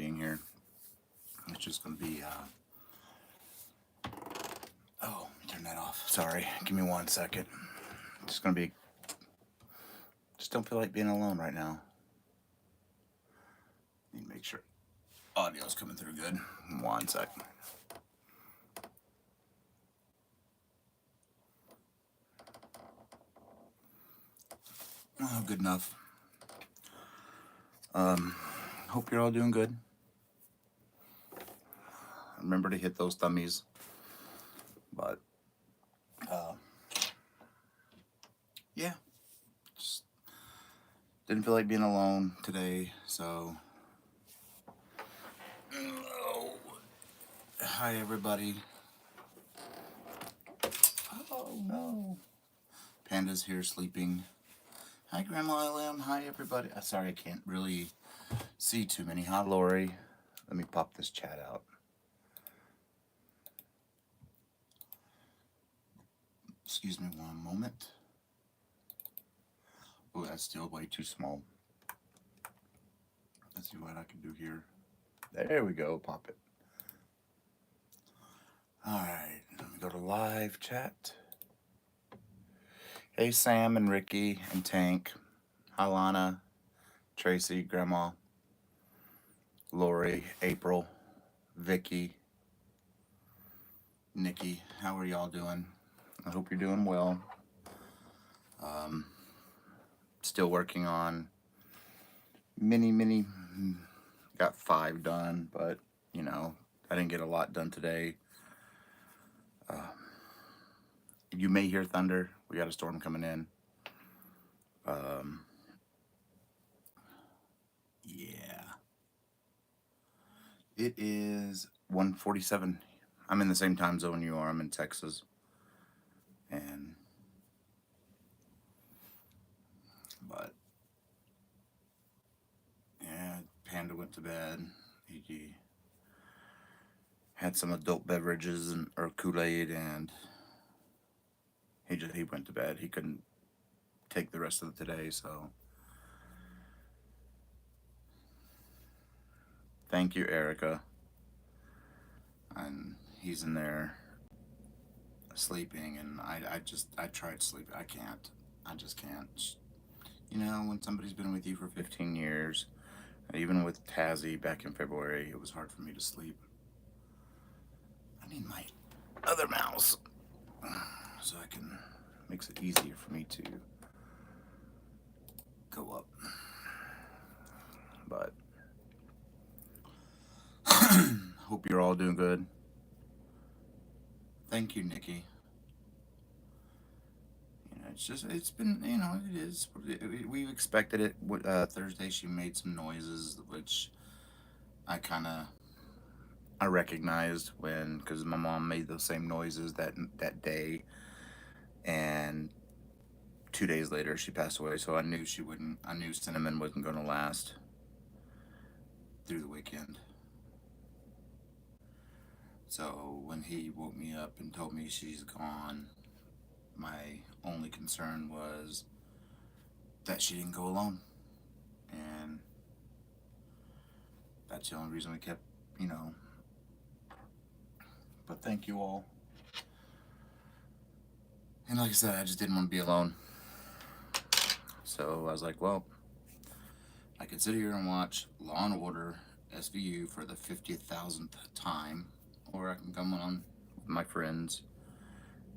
being here. It's just going to be, oh, let me turn that off. Sorry. Give me 1 second. It's just going to be, just don't feel like being alone right now. Need to make sure audio's coming through good. 1 sec. Oh, good enough. Hope you're all doing good. Remember to hit those thummies. But, yeah. Just didn't feel like being alone today, so. Oh. Hi, everybody. Oh, no. Panda's here sleeping. Hi, Grandma LM. Hi, everybody. Sorry, I can't really see too many. Hi, Lori. Let me pop this chat out. Excuse me 1 moment. Oh, that's still way too small. Let's see what I can do here. There we go. Pop it. All right. Let me go to live chat. Hey, Sam and Ricky and Tank. Hi, Lana, Tracy, Grandma, Lori, April, Vicky, Nikki. How are y'all doing? I hope you're doing well. Still working on many. Got 5 done, but you know, I didn't get a lot done today. You may hear thunder. We got a storm coming in. Yeah. It is 1:47. I'm in the same time zone you are. I'm in Texas. And but yeah, Panda went to bed. He had some adult beverages or Kool-Aid, and he went to bed. He couldn't take the rest of the day, so thank you, Erica. And he's in there sleeping, and I tried to sleep. I just can't. You know, when somebody's been with you for 15 years, even with Tazzy back in February, it was hard for me to sleep. I need my other mouse so I can, makes it easier for me to go up. But hope you're all doing good. Thank you, Nikki. You know, it's been, you know, it is. We expected it. Thursday she made some noises, which I recognized because my mom made those same noises that day, and 2 days later she passed away. So I knew Cinnamon wasn't going to last through the weekend. So when he woke me up and told me she's gone, my only concern was that she didn't go alone. And that's the only reason we kept, you know. But thank you all. And like I said, I just didn't want to be alone. So I was like, well, I could sit here and watch Law and Order SVU for the 50,000th time, or I can come on with my friends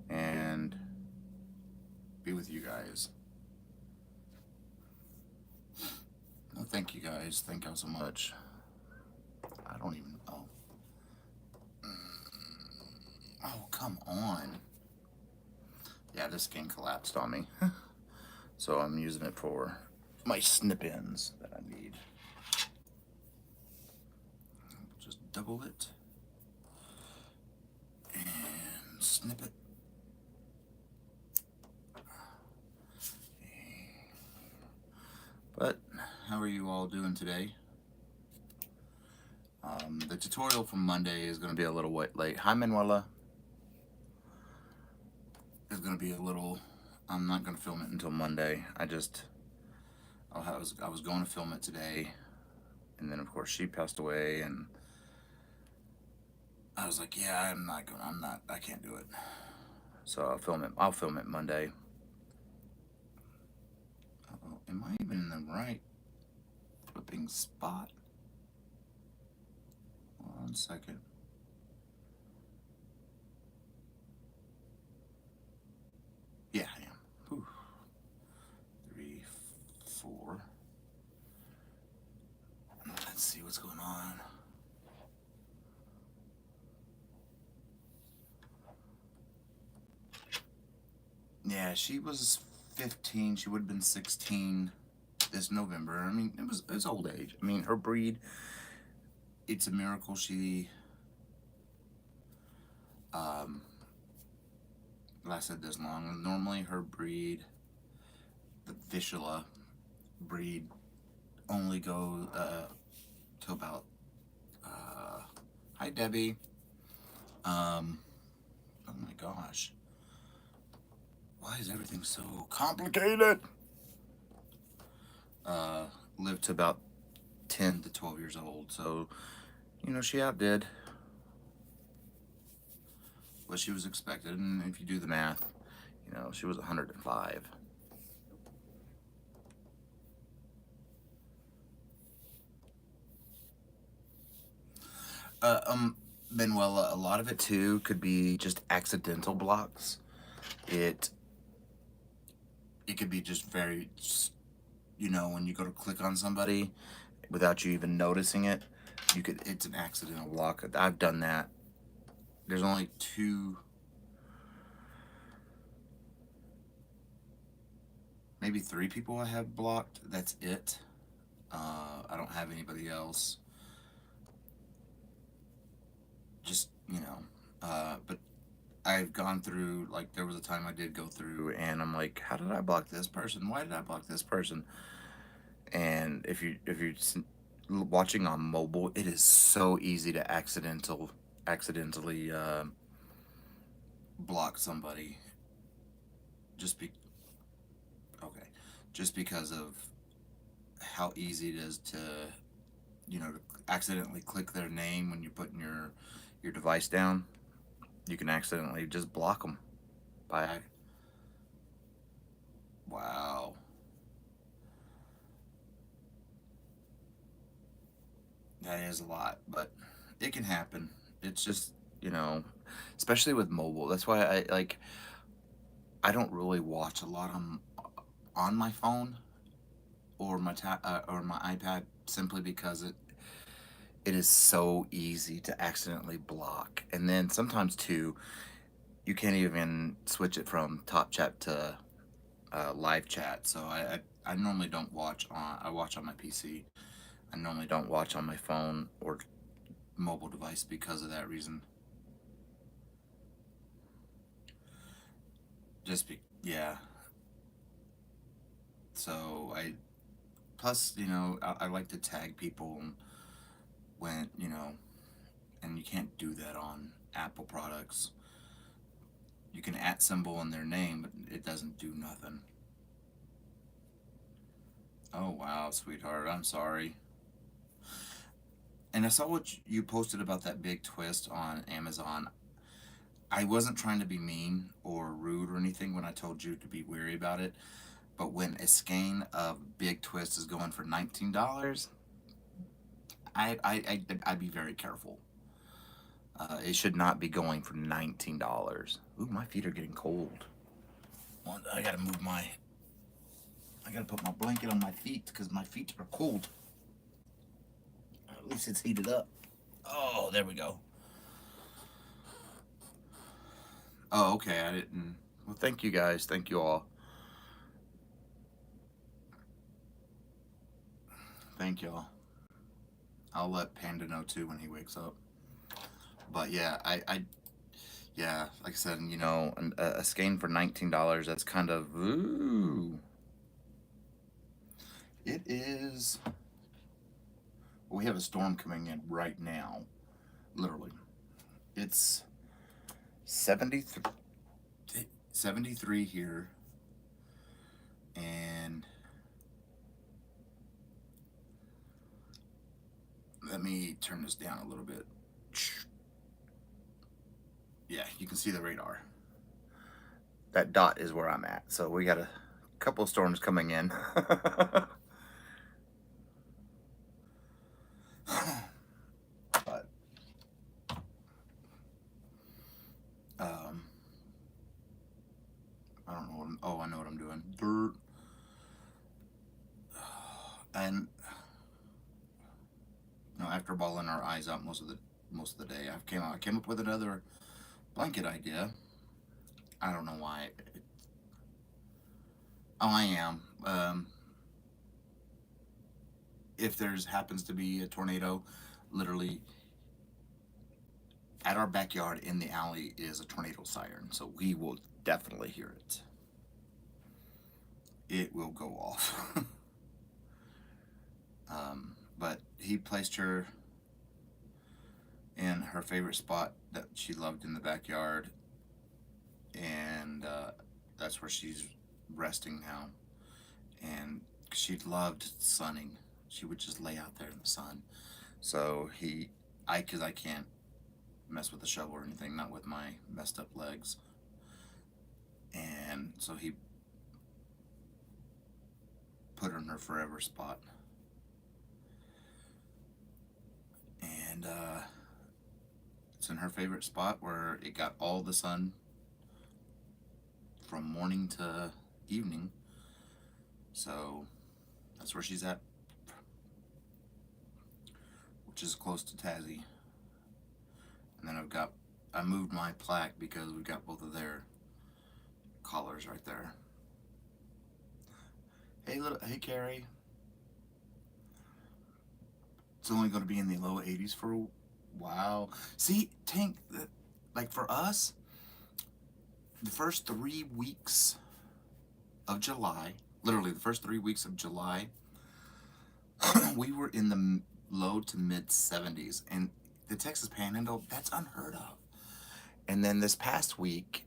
and be with you guys. Well, thank you guys. Thank y'all so much. I don't even know. Oh, come on. Yeah, this game collapsed on me. So I'm using it for my snip ins that I need. Just double it and snip it. But how are you all doing today? The tutorial from Monday is going to be a little late. Hi, Manuela. It's going to be a little. I'm not going to film it until Monday. I was going to film it today, And then of course she passed away, and I was like, yeah, I can't do it. So I'll film it Monday. Uh-oh, am I even in the right flipping spot? 1 second. Yeah, I am. Whew. 3, 4. Let's see what's going on. Yeah, she was 15. She would have been 16 this November. I mean, it's old age. I mean, her breed, it's a miracle she lasted this long. Normally her breed, the Vishla breed, only go to about hi Debbie. Oh my gosh, why is everything so complicated? Lived to about 10 to 12 years old, so you know, she outdid what she was expected. And if you do the math, you know, she was 105. Manuela, a lot of it too could be just accidental blocks. It could be just very, you know, when you go to click on somebody without you even noticing it, it's an accidental block. I've done that. There's only 2, maybe 3 people I have blocked. That's it. I don't have anybody else. Just, you know, but I've gone through, like, there was a time I did go through and I'm like, how did I block this person? Why did I block this person? And if you're watching on mobile, it is so easy to accidentally block somebody just because of how easy it is to, you know, to accidentally click their name when you're putting your device down. You can accidentally just block them by, wow. That is a lot, but it can happen. It's just, you know, especially with mobile. That's why I don't really watch a lot on my phone or my or my iPad, simply because it is so easy to accidentally block. And then sometimes too, you can't even switch it from top chat to live chat. So I normally don't watch on, I watch on my PC. I normally don't watch on my phone or mobile device because of that reason. Yeah. So plus, you know, I like to tag people when, you know, and you can't do that on Apple products. You can @ symbol in their name, but it doesn't do nothing. Oh wow, sweetheart, I'm sorry. And I saw what you posted about that big twist on Amazon. I wasn't trying to be mean or rude or anything when I told you to be wary about it, but when a skein of big twist is going for $19, I'd be very careful. It should not be going for $19. Ooh, my feet are getting cold. Well, I gotta put my blanket on my feet because my feet are cold. At least it's heated up. Oh, there we go. Oh, okay, I didn't. Well, thank you guys. Thank you all. Thank y'all. I'll let Panda know too when he wakes up. But yeah, yeah, like I said, you know, a skein for $19, that's kind of, ooh. It is, we have a storm coming in right now, literally. It's 73 here, and Let me turn this down a little bit. Yeah, you can see the radar. That dot is where I'm at. So we got a couple of storms coming in. But I don't know what oh, I know what I'm doing. Dirt. And after bawling our eyes out most of the day, I came up with another blanket idea. I don't know why. Oh, I am. If there's happens to be a tornado, literally at our backyard in the alley is a tornado siren, so we will definitely hear it. It will go off. But he placed her in her favorite spot that she loved in the backyard, and that's where she's resting now. And she loved sunning. She would just lay out there in the sun. So because I can't mess with the shovel or anything, not with my messed up legs. And so he put her in her forever spot. And it's in her favorite spot where it got all the sun from morning to evening. So that's where she's at, which is close to Tassie. And then I moved my plaque because we've got both of their collars right there. Hey Carrie. It's only going to be in the low 80s for a while. See, Tank, like for us, the first 3 weeks of July, literally the first 3 weeks of July, we were in the low to mid 70s. And the Texas Panhandle, that's unheard of. And then this past week,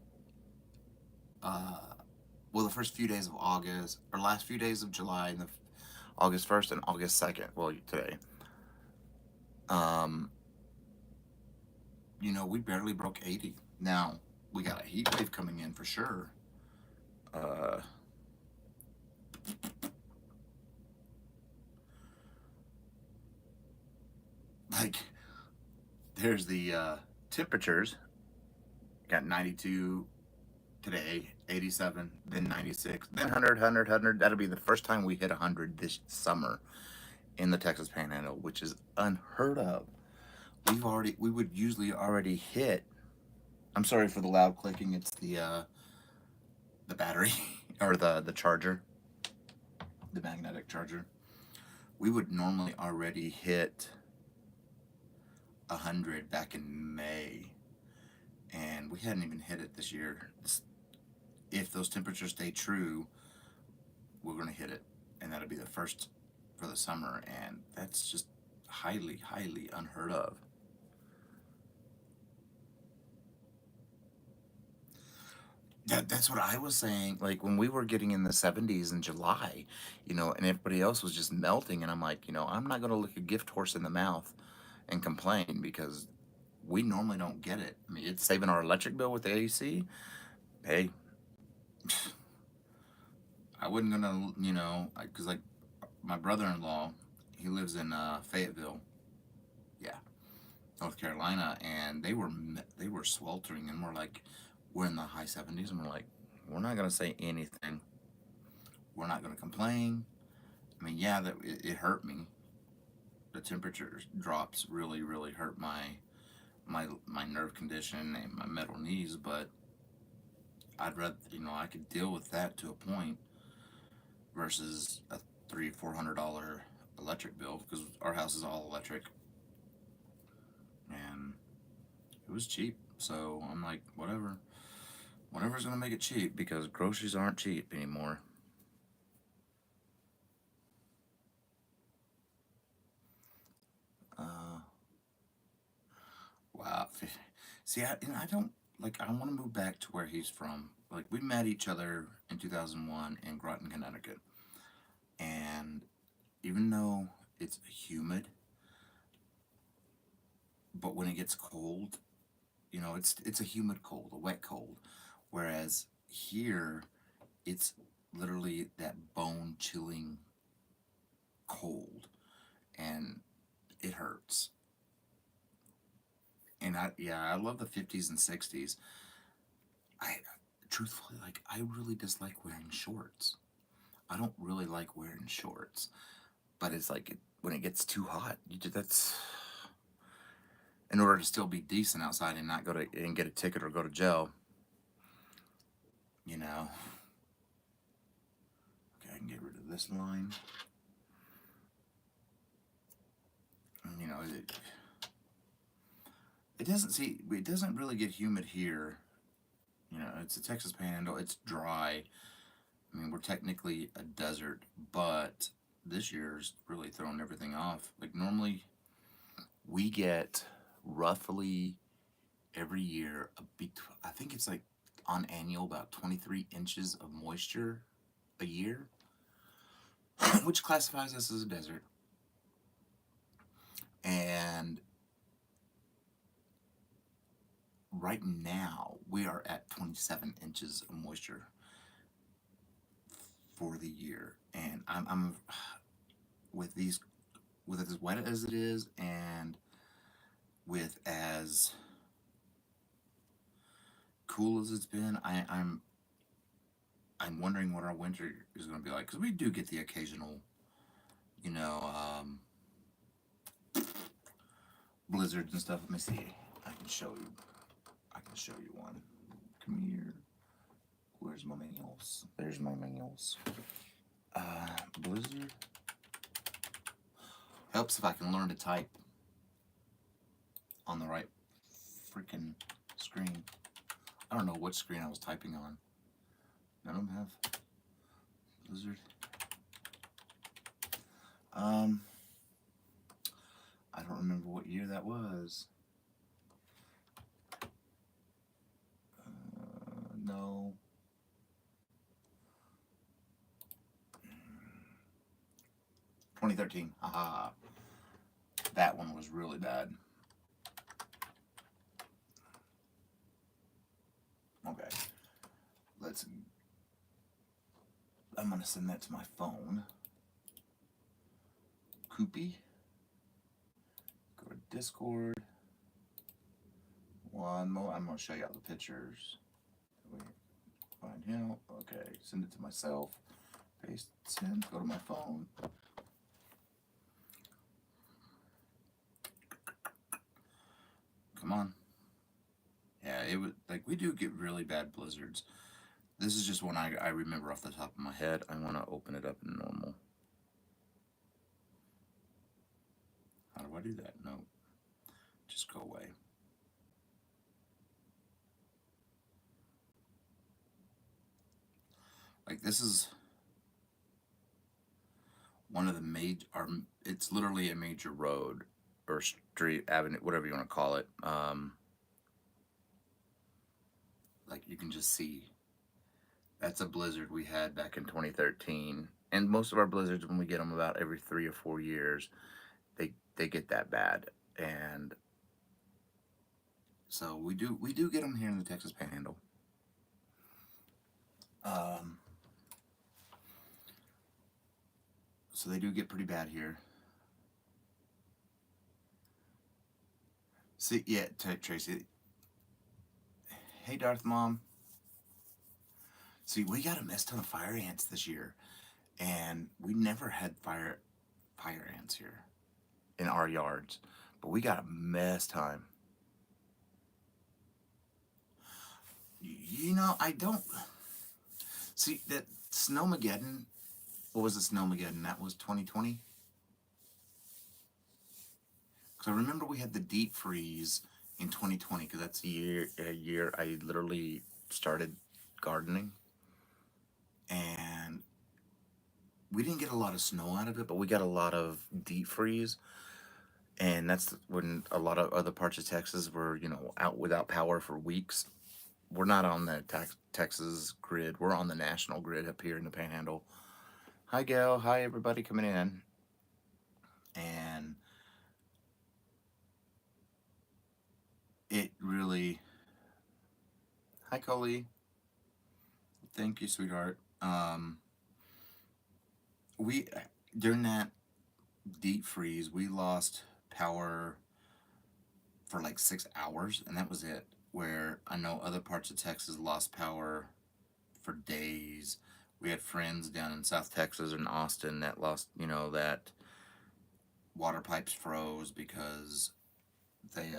well, the first few days of August, or last few days of July, and the August 1st and August 2nd, well, today, we barely broke 80. Now, we got a heat wave coming in for sure. Like, there's the temperatures. Got 92 today, 87, then 96, then 100. That'll be the first time we hit 100 this summer in the Texas Panhandle, which is unheard of. We would usually already hit. I'm sorry for the loud clicking. It's the battery or the charger, the magnetic charger. We would normally already hit 100 back in May, and we hadn't even hit it this year. If those temperatures stay true, we're going to hit it, and that'll be the first for the summer, and that's just highly unheard of. That's what I was saying. Like when we were getting in the 70s in July, and everybody else was just melting, and I'm like, I'm not going to look a gift horse in the mouth and complain because we normally don't get it. I mean, it's saving our electric bill with the AC. Hey, I wasn't gonna, because like my brother-in-law, he lives in Fayetteville, yeah, North Carolina, and they were sweltering, and we're in the high 70s, and we're like, we're not gonna say anything. We're not gonna complain. I mean, yeah, that it hurt me. The temperature drops really hurt my nerve condition and my metal knees, but I'd rather, I could deal with that to a point versus a $300-400 electric bill because our house is all electric and it was cheap. So I'm like, whatever's gonna make it cheap because groceries aren't cheap anymore. Wow. See, I don't like. I want to move back to where he's from. Like we met each other in 2001 in Groton, Connecticut, and even though it's humid, it gets cold, you know, it's a humid cold, a wet cold. Whereas here, it's literally that bone chilling cold, and it hurts. And I love the 50s and 60s. I truthfully, like, I really dislike wearing shorts. I don't really like wearing shorts, but it's like when it gets too hot, that's in order to still be decent outside and not go to and get a ticket or go to jail. You know. Okay, I can get rid of this line. And, you know, it doesn't really get humid here. You know, it's a Texas Panhandle. It's dry. I mean, we're technically a desert, but this year's really thrown everything off. Like, normally we get roughly every year I think it's like on annual about 23 inches of moisture a year, which classifies us as a desert. And right now we are at 27 inches of moisture for the year, and I'm with as wet as it is, and with as cool as it's been, I'm wondering what our winter is going to be like, because we do get the occasional, you know, blizzards and stuff. Let me see. I can show you. I can show you one. Come here. Where's my manuals? There's my manuals. Blizzard. Helps if I can learn to type on the right freaking screen. I don't know what screen I was typing on. None of them have blizzard. I don't remember what year that was. No. $2013. Haha. That one was really bad. Okay. I'm gonna send that to my phone. Koopy. Go to Discord. One more. I'm gonna show you all the pictures. Find him. Okay. Send it to myself. Paste. Send. Go to my phone. Come on. Yeah, it was like, we do get really bad blizzards. This is just one I remember off the top of my head. I want to open it up in normal. How do I do that? No. Just go away. Like, this is one of the major, it's literally a major road or street, avenue, whatever you want to call it. Like, you can just see that's a blizzard we had back in 2013. And most of our blizzards, when we get them about every 3 or 4 years, they get that bad. And so we do get them here in the Texas Panhandle. So they do get pretty bad here. See, yeah, Tracy. Hey, Darth Mom. See, we got a mess ton of fire ants this year, and we never had fire ants here in our yards, but we got a mess time. You know, I don't see that Snowmageddon. What was the Snowmageddon? That was 2020. Because I remember we had the deep freeze in 2020, because that's a year I literally started gardening. And we didn't get a lot of snow out of it, but we got a lot of deep freeze. And that's when a lot of other parts of Texas were, you know, out without power for weeks. We're not on the Texas grid. We're on the national grid up here in the Panhandle. Hi, Gail. Hi, everybody coming in. And it really. Hi, Coley. Thank you, sweetheart. We during that deep freeze, we lost power for like 6 hours, and that was it. Where I know other parts of Texas lost power for days. We had friends down in South Texas and Austin that lost, that water pipes froze because they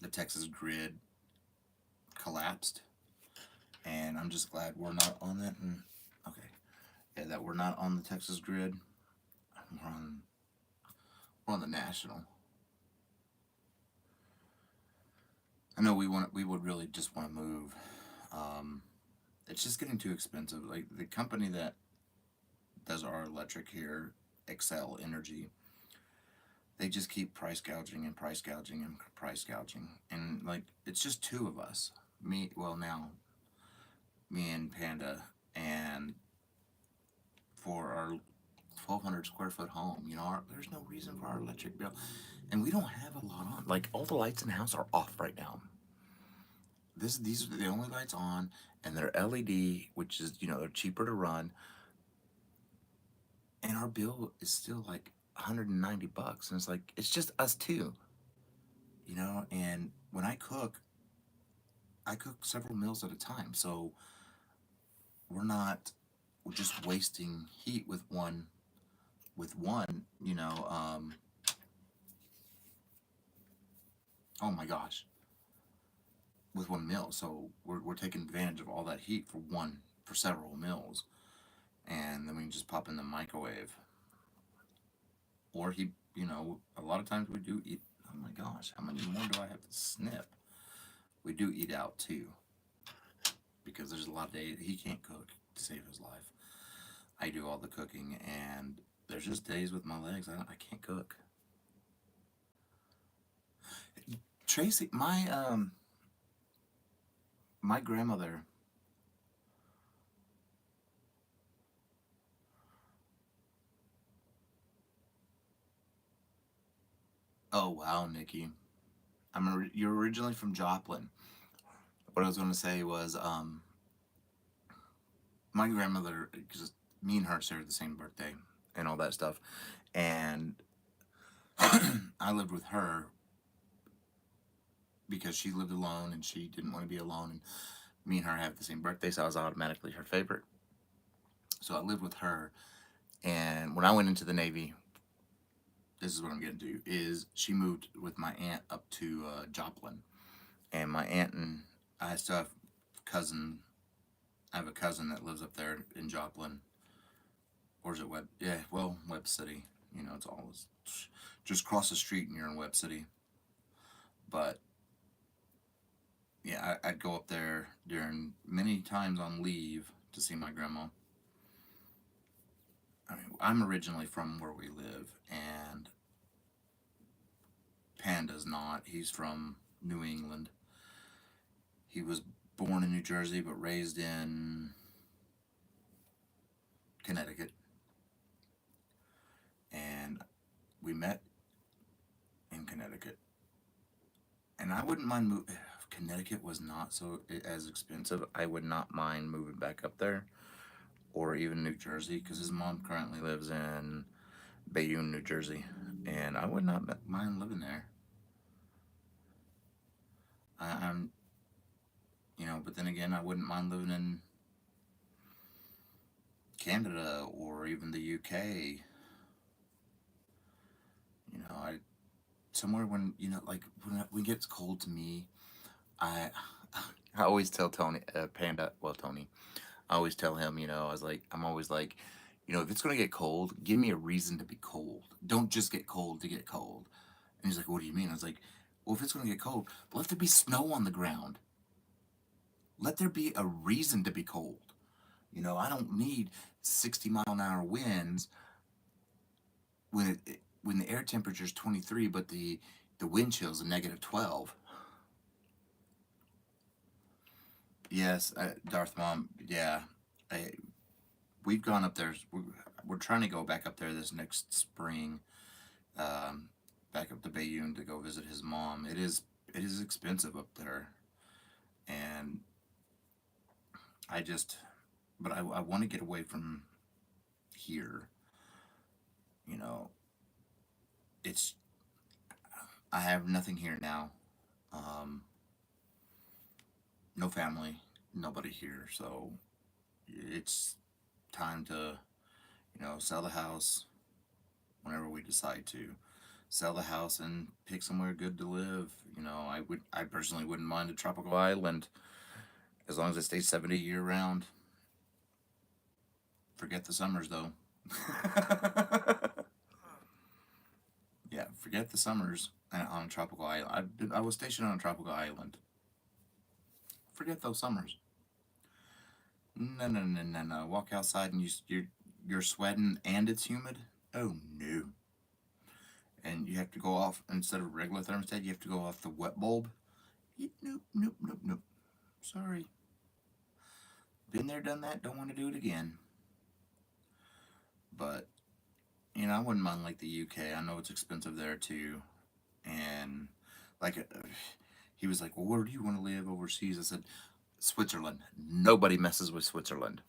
the Texas grid collapsed. And I'm just glad we're not on that. And okay, yeah, that we're not on the Texas grid. We're on we're on the national. I know we would really just want to move. Um, it's just getting too expensive. Like the company that does our electric here, Excel Energy, they just keep price gouging and price gouging and price gouging, and like it's just two of us. Now me and Panda, and for our 1,200 square foot home, there's no reason for our electric bill, and we don't have a lot on. Like all the lights in the house are off right now. These are the only lights on, and they're LED, which is they're cheaper to run, and our bill is still like $190, and it's like it's just us two, And when I cook several meals at a time, so we're just wasting heat with one. Oh my gosh, with one meal. So we're taking advantage of all that heat for several meals, and then we can just pop in the microwave. Or a lot of times we do eat. Oh my gosh, how many more do I have to snip? We do eat out too, because there's a lot of days he can't cook to save his life. I do all the cooking, and there's just days with my legs I can't cook. Tracy, my grandmother. Oh wow, Nikki. You're originally from Joplin. What I was going to say was, my grandmother, because me and her share the same birthday and all that stuff, and I lived with her because she lived alone and she didn't want to be alone, and me and her have the same birthday, so I was automatically her favorite. So I lived with her, and when I went into the Navy, this is what I'm getting to, is she moved with my aunt up to Joplin, and my aunt and I still have cousin. I have a cousin that lives up there in Joplin, or is it Webb? Yeah, well, Webb City. It's always just cross the street and you're in Webb City. But yeah, I'd go up there during many times on leave to see my grandma. I mean, I'm originally from where we live, and Panda's not. He's from New England. He was born in New Jersey but raised in Connecticut, and we met in Connecticut. And I wouldn't mind moving. If Connecticut was not so as expensive, I would not mind moving back up there, or even New Jersey, because his mom currently lives in Bayonne, New Jersey, and I would not mind living there. I'm, but then again, I wouldn't mind living in Canada or even the UK. I somewhere when like when it gets cold to me, I I always tell Tony, Panda, well Tony, I always tell him, I'm always like, if it's gonna get cold, give me a reason to be cold. Don't just get cold to get cold. And he's like, what do you mean? I was like, well, if it's gonna get cold, let there be snow on the ground. Let there be a reason to be cold. I don't need 60-mile-an-hour winds when the air temperature is 23, but the wind chill is a -12. Yes, Darth Mom. Yeah, I, we've gone up there. We're trying to go back up there this next spring, um, back up to Bayonne to go visit his mom. It is expensive up there, and I just, but I want to get away from here. You know, it's I have nothing here now. Um, no family, nobody here, so it's time to, sell the house whenever we decide to. Sell the house and pick somewhere good to live. I personally wouldn't mind a tropical island as long as it stays 70 year round. Forget the summers though. Yeah, forget the summers on a tropical island. I was stationed on a tropical island. Forget those summers. No, no, no, no, no. Walk outside and you're sweating and it's humid. Oh no. And you have to go off, instead of regular thermostat, you have to go off the wet bulb. Nope, nope, nope, nope. Sorry. Been there, done that. Don't want to do it again. But I wouldn't mind like the UK. I know it's expensive there too. And like he was like, well, where do you want to live overseas? I said, Switzerland. Nobody messes with Switzerland.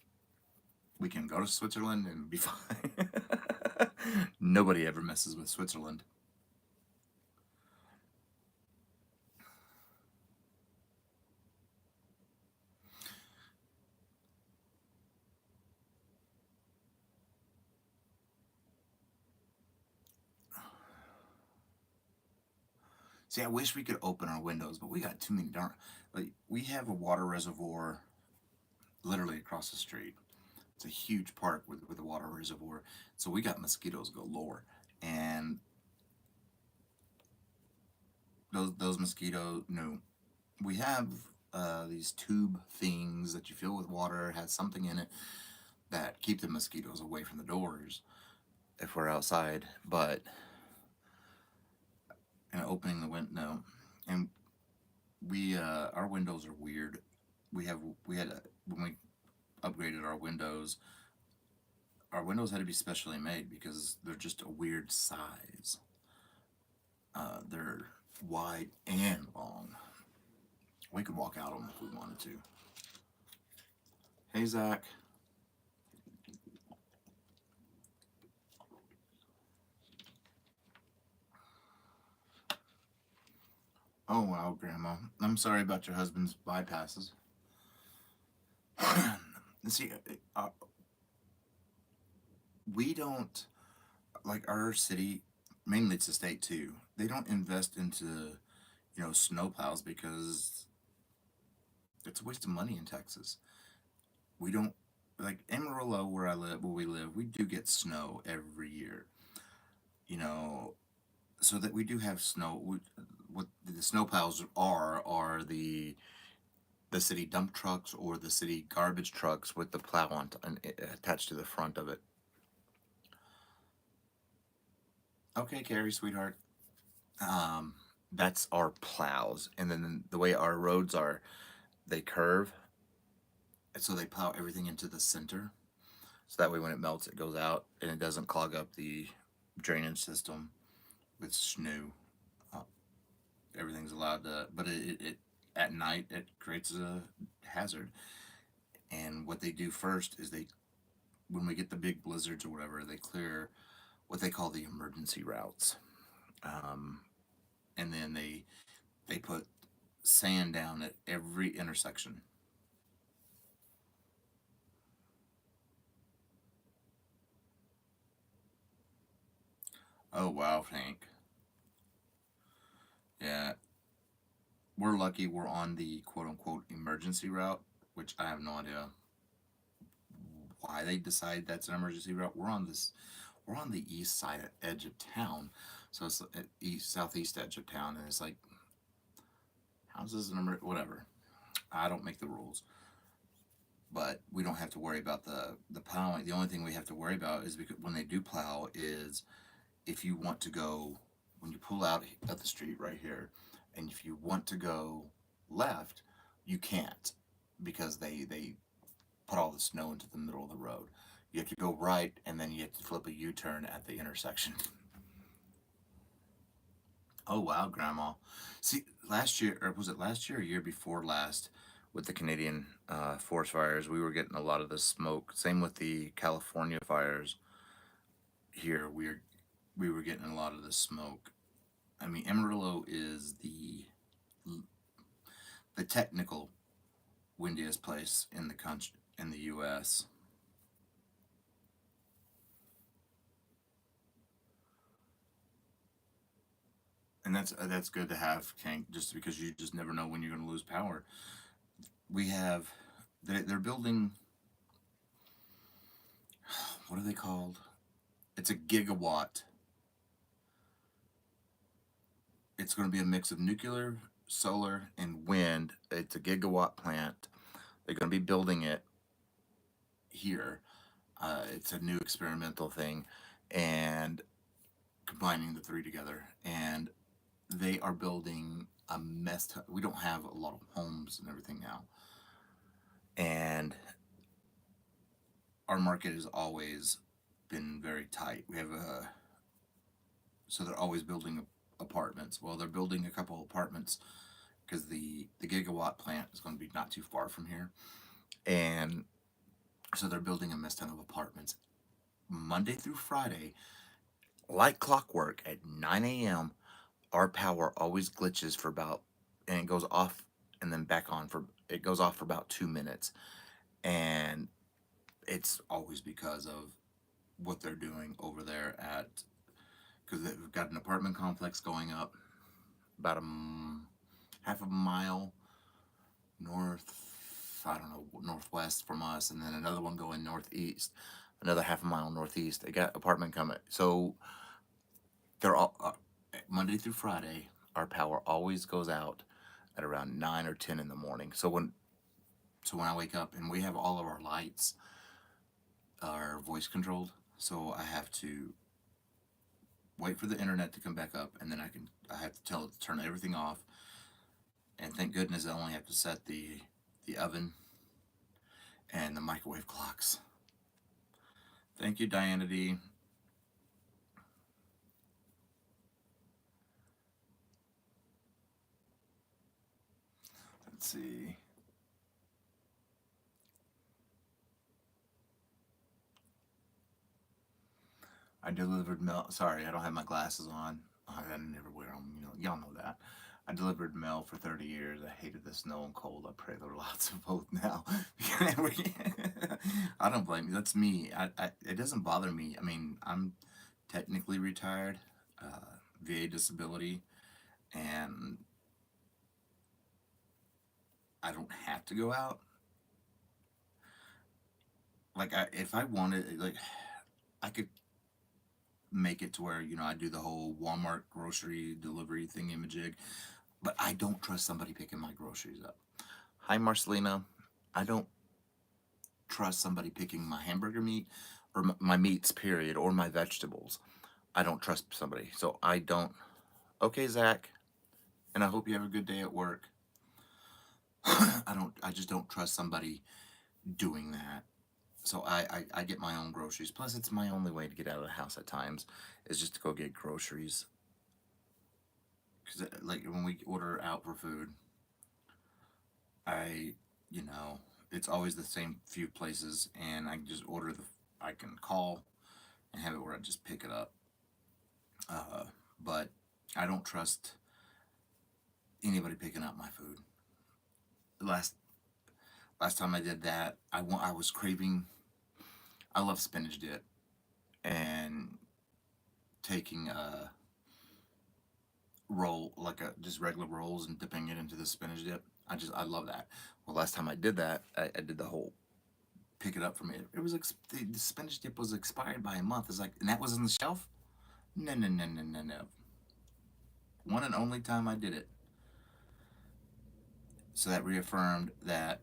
We can go to Switzerland and be fine. Nobody ever messes with Switzerland. See, I wish we could open our windows, but we got too many darn. Like, we have a water reservoir literally across the street. It's a huge park with a water reservoir, so we got mosquitoes galore, and those mosquitoes. No, we have these tube things that you fill with water, has something in it that keep the mosquitoes away from the doors if we're outside, but opening the window, and we our windows are weird. When we upgraded our windows had to be specially made because they're just a weird size. They're wide and long. We could walk out them if we wanted to. Hey, Zach. Oh, wow, Grandma. I'm sorry about your husband's bypasses. See, we don't, like our city, mainly it's the state too, they don't invest into, snow plows because it's a waste of money in Texas. We don't, like Amarillo, where we live, we do get snow every year, you know, so that we do have snow. What the snow plows are the city dump trucks or the city garbage trucks with the plow attached to the front of it. Okay, Carrie, sweetheart. Um, that's our plows, and then the way our roads are, they curve, and so they plow everything into the center. So that way, when it melts, it goes out and it doesn't clog up the drainage system with snow. Uh, Everything's allowed to, but it at night it creates a hazard. And what they do first is when we get the big blizzards or whatever, they clear what they call the emergency routes, um, and then they put sand down at every intersection. Oh wow, Hank. Yeah, we're lucky we're on the quote unquote emergency route, which I have no idea why they decide that's an emergency route. We're on the east side edge of town, so it's east southeast edge of town, and it's like, how's this an whatever. I don't make the rules, but we don't have to worry about the plowing. The only thing we have to worry about is because when they do plow is if you want to go, when you pull out at the street right here, and if you want to go left, you can't because they put all the snow into the middle of the road. You have to go right, and then you have to flip a U-turn at the intersection. Oh wow, Grandma. See, last year, or was it last year or year before last, with the Canadian forest fires, we were getting a lot of the smoke. Same with the California fires here. We were getting a lot of the smoke. I mean, Amarillo is the technical windiest place in the country in the U.S. And that's good to have, Tank, just because you just never know when you're going to lose power. We have they're building, what are they called? It's a gigawatt. It's going to be a mix of nuclear, solar, and wind. It's a gigawatt plant. They're going to be building it here. It's a new experimental thing, and combining the three together. And they are building a mess. We don't have a lot of homes and everything now, and our market has always been very tight. We have a so they're always building apartments. Well, they're building a couple apartments because the gigawatt plant is going to be not too far from here, and so they're building a mess ton of apartments Monday through Friday, like clockwork at 9 a.m. Our power always glitches for about, and it goes off and then back on for, it goes off for about 2 minutes, and it's always because of what they're doing over there at, because they've got an apartment complex going up about a half a mile north, I don't know, northwest from us, and then another one going northeast, another half a mile northeast. They got apartment coming, so they're all Monday through Friday. Our power always goes out at around 9 or 10 in the morning. So when I wake up, and we have all of our lights are voice controlled, so I have to wait for the internet to come back up, and then I have to tell it to turn everything off. And thank goodness I only have to set the oven and the microwave clocks. Thank you, Diana D. Let's see. I delivered mail. Sorry, I don't have my glasses on. I never wear them. Y'all know that. I delivered mail for 30 years. I hated the snow and cold. I pray there are lots of both now. I don't blame you. That's me. It doesn't bother me. I mean, I'm technically retired, VA disability, and I don't have to go out. Like, if I wanted, like, I could make it to where I do the whole Walmart grocery delivery thingamajig, but I don't trust somebody picking my groceries up. Hi, Marcelina. I don't trust somebody picking my hamburger meat or my meats, period, or my vegetables. I don't trust somebody, so I don't. Okay, Zach, and I hope you have a good day at work. I just don't trust somebody doing that. So I get my own groceries. Plus, it's my only way to get out of the house at times, is just to go get groceries. Because, like, when we order out for food, I, you know, it's always the same few places, and I just I can call and have it where I just pick it up. But I don't trust anybody picking up my food. Last last time I did that, I was craving. I love spinach dip, and taking a roll, like a just regular rolls, and dipping it into the spinach dip. I love that. Well, last time I did that, I did the whole pick it up from it. It was the spinach dip was expired by a month. It's like, and that was on the shelf. No, no, no, no, no, no. One and only time I did it. So that reaffirmed that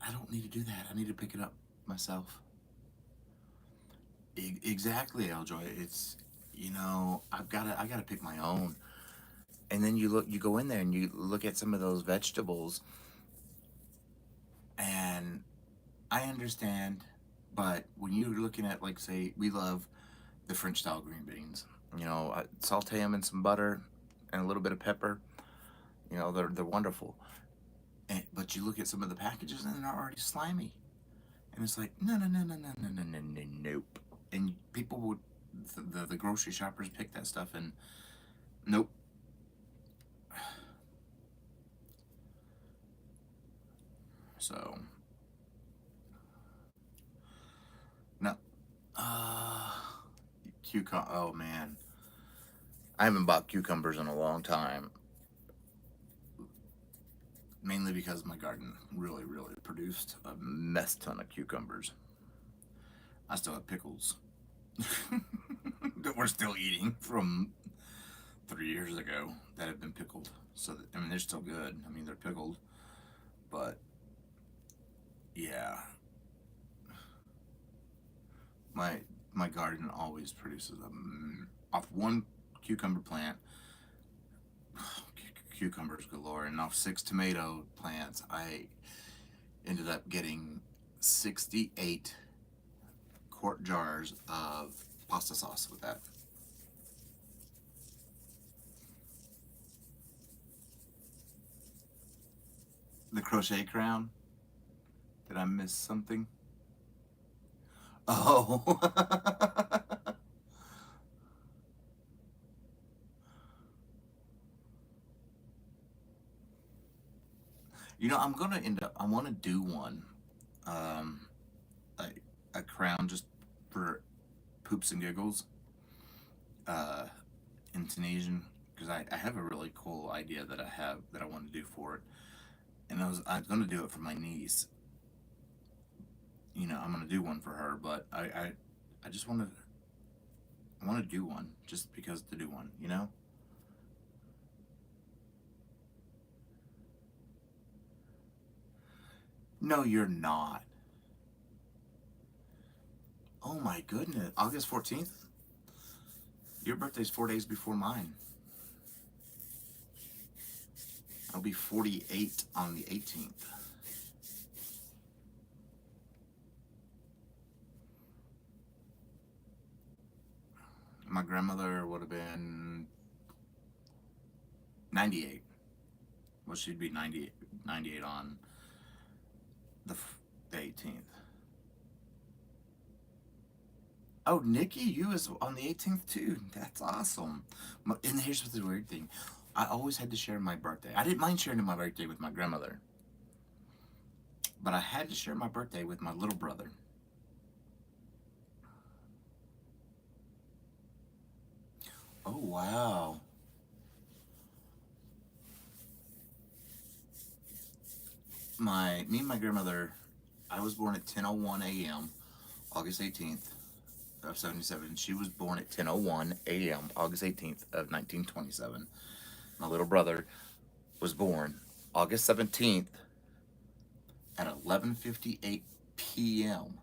I don't need to do that. I need to pick it up myself. Exactly, Eljoy. It's I gotta pick my own. And then you go in there and you look at some of those vegetables, and I understand, but when you're looking at, like, say, we love the French style green beans. I saute them in some butter. and a little bit of pepper. You know, they're wonderful. And, but you look at some of the packages and they're already slimy. And it's like, no, no, no, no, no, no, no, no, no, nope. And people would, the grocery shoppers pick that stuff and nope. So, no. Cucumber, oh man. I haven't bought cucumbers in a long time. Mainly because my garden really, really produced a mess ton of cucumbers. I still have pickles that we're still eating from 3 years ago that have been pickled. So, that, I mean, they're still good. I mean, they're pickled. But, yeah. My my garden always produces off one cucumber plant, cucumbers galore, and off 6 tomato plants, I ended up getting 68 quart jars of pasta sauce with that. The crochet crown. Did I miss something? Oh. You know, I'm gonna end up. I want to do one, um, a, a crown just for poops and giggles, uh, in Tunisian, because I have a really cool idea that I want to do for it, and I was gonna do it for my niece. You know, I'm gonna do one for her, but I just want to do one just because to do one. You know? No, you're not. Oh my goodness, August 14th. Your birthday's 4 days before mine. I'll be 48 on the 18th. My grandmother would have been 98. Well, she'd be 98 on the, the 18th. Oh, Nikki, you was on the 18th too. That's awesome. And here's the weird thing. I always had to share my birthday. I didn't mind sharing my birthday with my grandmother, but I had to share my birthday with my little brother. Oh, wow. Me and my grandmother, I was born at 10:01 a.m. August 18th of 77. She was born at 10:01 a.m. August 18th of 1927. My little brother was born August 17th at 11:58 p.m.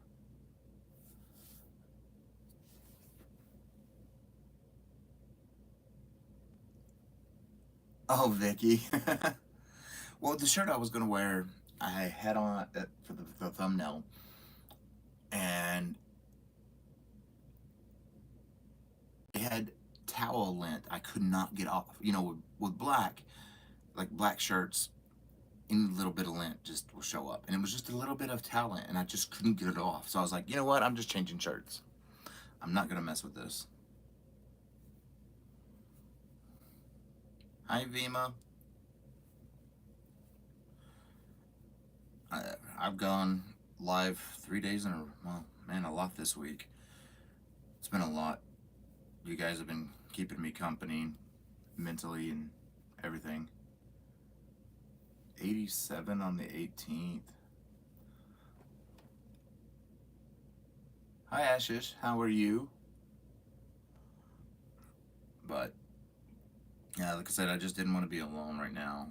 Oh, Vicky. Well, the shirt I was gonna wear, I had on for the thumbnail, and it had towel lint. I could not get off. You know, with black, like black shirts, any little bit of lint just will show up, and it was just a little bit of towel lint, and I just couldn't get it off. So I was like, you know what? I'm just changing shirts. I'm not gonna mess with this. Hi, Vima. I, I've gone live 3 days in a well, man, a lot this week. It's been a lot. You guys have been keeping me company mentally and everything. 87 on the 18th. Hi, Ashish. How are you? But yeah, like I said, I just didn't want to be alone right now.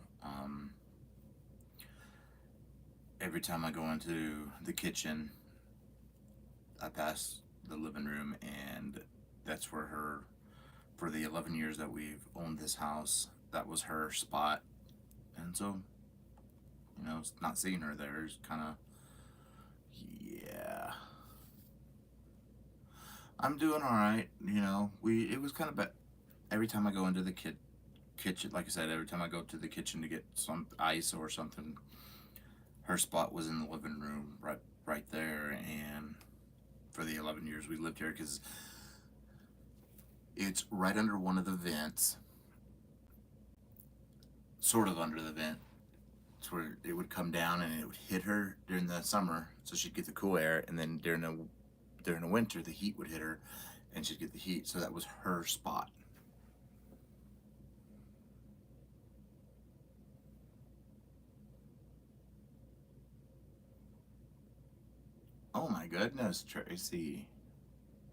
Every time I go into the kitchen, I pass the living room, and that's where for the 11 years that we've owned this house, that was her spot. And so, you know, not seeing her there is kind of, yeah. I'm doing all right. You know, it was kind of bad. Every time I go into the kitchen, like I said, every time I go to the kitchen to get some ice or something, her spot was in the living room, right there. And for the 11 years we lived here, because it's right under one of the vents, sort of under the vent. It's where it would come down and it would hit her during the summer, so she'd get the cool air, and then during the winter the heat would hit her, and she'd get the heat. So that was her spot. Oh my goodness, Tracy.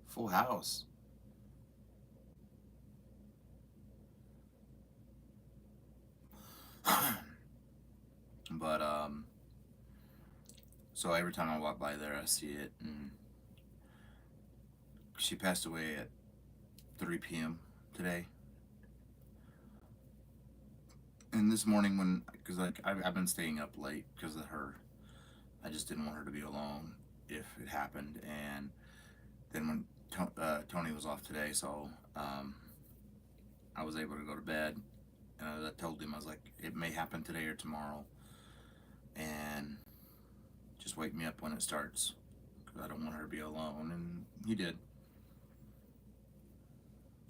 Full house. But so every time I walk by there I see it. And she passed away at 3 p.m. today. And this morning, because like I've been staying up late because of her, I just didn't want her to be alone if it happened. And then when Tony was off today, so I was able to go to bed, and I told him, I was like, it may happen today or tomorrow, and just wake me up when it starts, because I don't want her to be alone. And he did.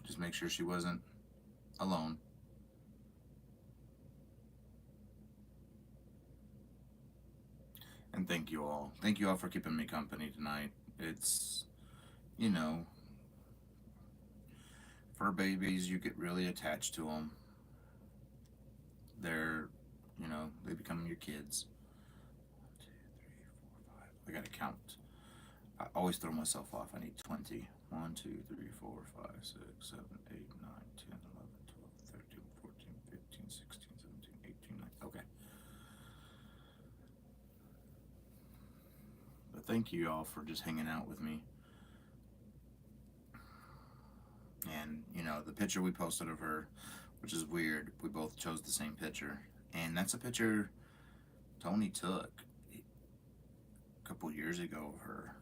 Just make sure she wasn't alone. And thank you all. Thank you all for keeping me company tonight. It's, you know, fur babies, you get really attached to them. They're, they become your kids. 1, 2, 3, 4, 5. I gotta count. I always throw myself off. I need 20. 1, 2, 3, 4, 5, 6, 7, 8, 9, 10, 11, 12, 13, 14, 15, 16, 17, 18, 19. Okay. But thank you all for just hanging out with me. And, the picture we posted of her, which is weird, we both chose the same picture. And that's a picture Tony took a couple years ago of her.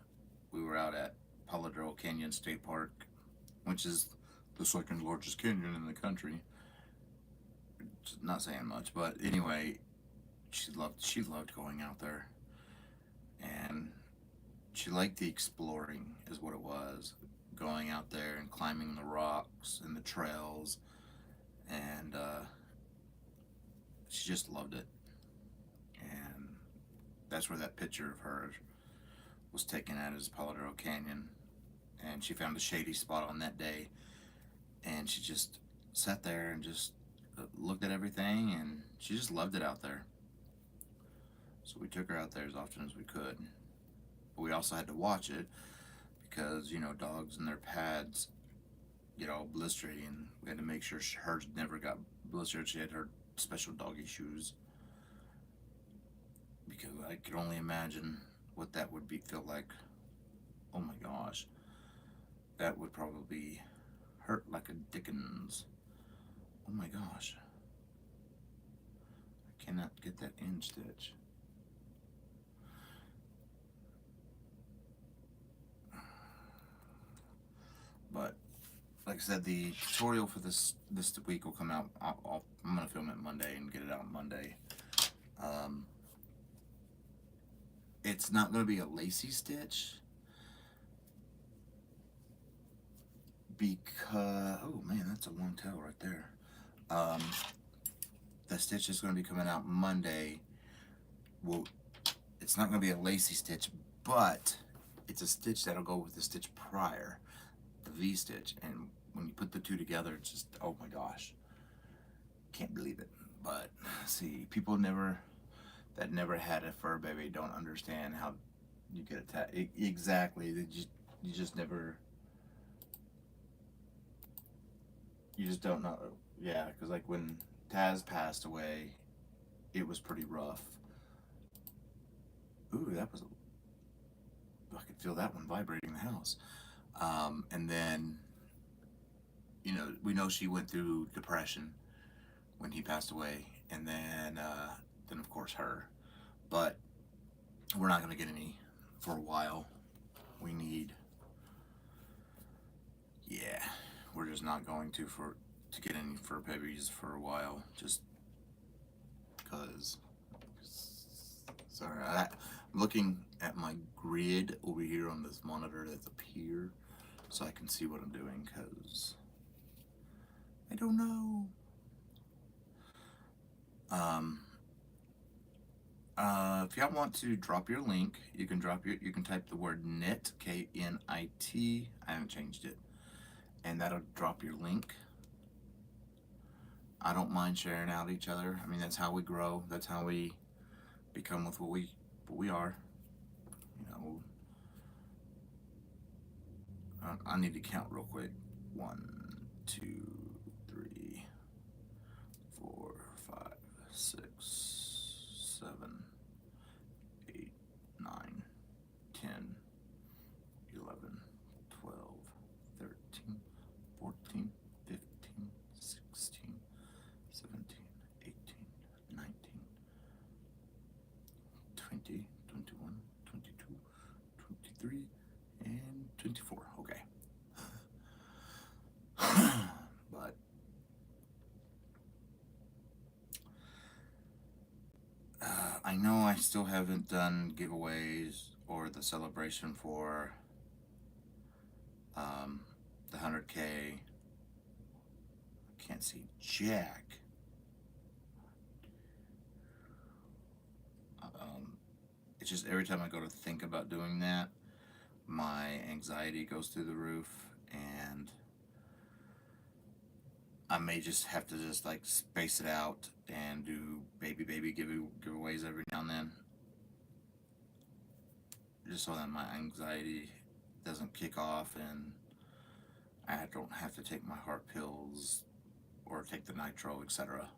We were out at Paladro Canyon State Park, which is the second largest canyon in the country. Not saying much, but anyway, she loved going out there. And she liked the exploring, is what it was. Going out there and climbing the rocks and the trails, and she just loved it. And that's where that picture of her was taken at, is Paladro Canyon. And she found a shady spot on that day, and she just sat there and just looked at everything, and she just loved it out there. So we took her out there as often as we could. But we also had to watch it, because dogs and their pads get all blistery, and we had to make sure hers never got blistered. She had her special doggy shoes, because I could only imagine what that would feel like. Oh my gosh, that would probably hurt like a dickens. Oh my gosh, I cannot get that in stitch. But like I said, the tutorial for this week will come out. I'm gonna film it Monday and get it out Monday. It's not gonna be a lacy stitch, because oh man, that's a long tail right there. The stitch is gonna be coming out Monday. Well, it's not gonna be a lacy stitch, but it's a stitch that'll go with the stitch prior, the V stitch. And when you put the two together, it's just, oh my gosh, can't believe it. But see, people that never had a fur baby don't understand how you get attached. Exactly, you just never, you just don't know. Yeah, because like when Taz passed away, it was pretty rough. Ooh, I could feel that one vibrating in the house. And then, we know she went through depression when he passed away, and then of course her. But we're not gonna get any for a while. Yeah, we're just not going to for to get any fur babies for a while, just because. Sorry, I'm looking at my grid over here on this monitor that's up here, so I can see what I'm doing, because I don't know. If y'all want to drop your link, you can type the word knit, K-N-I-T. I haven't changed it, and that'll drop your link. I don't mind sharing out each other. I mean, that's how we grow. That's how we become with what we are. You know, I need to count real quick. 1, 2, 3, 4, 5, 6, 7, 8, 9, 10, 11, 12, 13, 14, 15, 16, 17, 18, 19, 20, 21, 22, 23, and 24. Okay. But I know I still haven't done giveaways or the celebration for the 100K. I can't see jack. It's just every time I go to think about doing that, my anxiety goes through the roof, and I may just have to just like space it out and do baby giveaways every now and then, just so that my anxiety doesn't kick off and I don't have to take my heart pills or take the nitro, etc.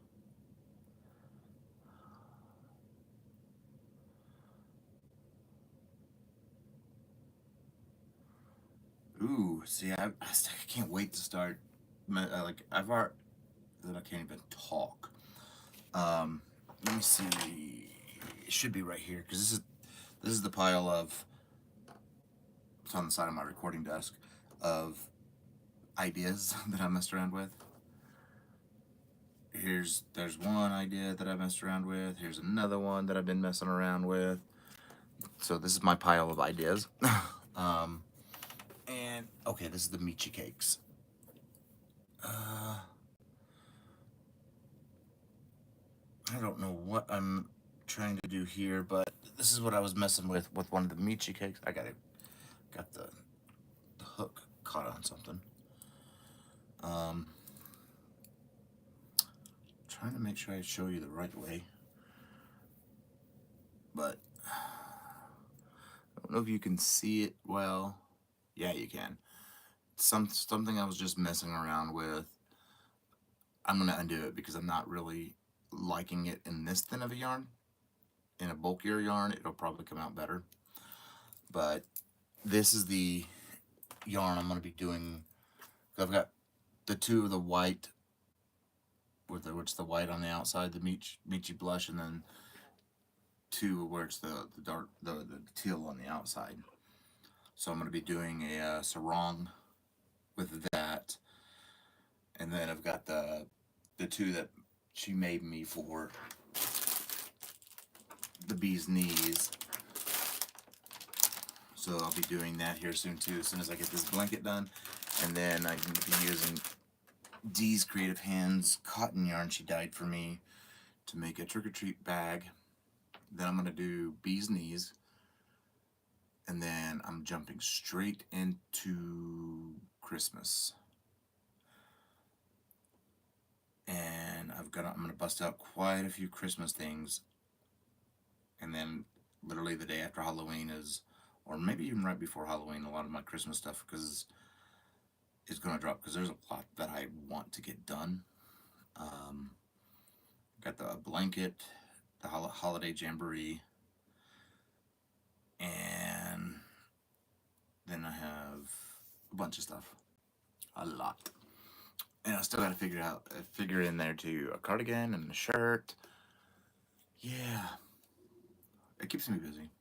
Ooh, see, I can't wait to start. Like I've already that I can't even talk. Let me see. It should be right here because this is the pile of. It's on the side of my recording desk of ideas that I messed around with. There's one idea that I messed around with. Here's another one that I've been messing around with. So this is my pile of ideas. And okay, this is the Michi cakes. I don't know what I'm trying to do here, but this is what I was messing with one of the Michi cakes. I got the hook caught on something. Trying to make sure I show you the right way, but I don't know if you can see it well. Yeah, you can. Something I was just messing around with. I'm gonna undo it because I'm not really liking it in this thin of a yarn. In a bulkier yarn, it'll probably come out better. But this is the yarn I'm gonna be doing. I've got the two of the white, which the white on the outside, the Michi blush, and then two where it's the dark, the teal on the outside. So I'm gonna be doing a sarong with that, and then I've got the two that she made me for the bee's knees. So I'll be doing that here soon too, as soon as I get this blanket done. And then I'm going to be using Dee's Creative Hands cotton yarn she dyed for me to make a trick-or-treat bag. Then I'm going to do bee's knees. And then I'm jumping straight into Christmas. And I'm going to bust out quite a few Christmas things. And then literally the day after Halloween is, or maybe even right before Halloween, a lot of my Christmas stuff is going to drop because there's a lot that I want to get done. Got the blanket, the holiday jamboree, and then I have a bunch of stuff, a lot, and I still got to figure in there too, a cardigan and a shirt. Yeah, it keeps me busy.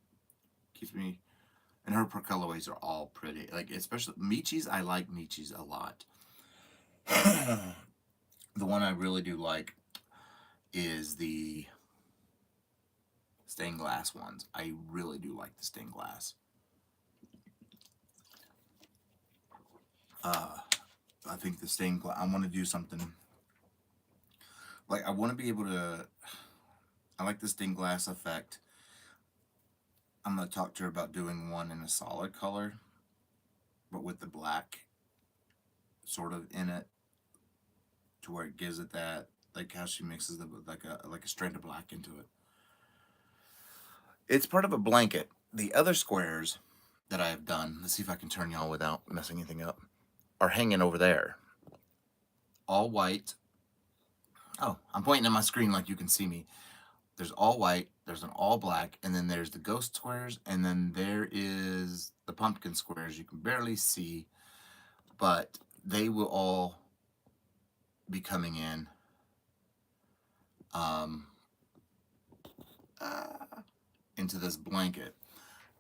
Keeps me, and her colorways are all pretty. Like especially Michi's, I like Michi's a lot. The one I really do like is the stained glass ones. I really do like the stained glass. I think the stained glass, I want to do something, like, I want to be able to, I like the stained glass effect. I'm going to talk to her about doing one in a solid color, but with the black sort of in it, to where it gives it that, like how she mixes the, like a strand of black into it. It's part of a blanket. The other squares that I have done, let's see if I can turn y'all without messing anything up, are hanging over there. All white. Oh, I'm pointing at my screen like you can see me. There's all white, there's an all black, and then there's the ghost squares, and then there is the pumpkin squares you can barely see, but they will all be coming in um, into this blanket.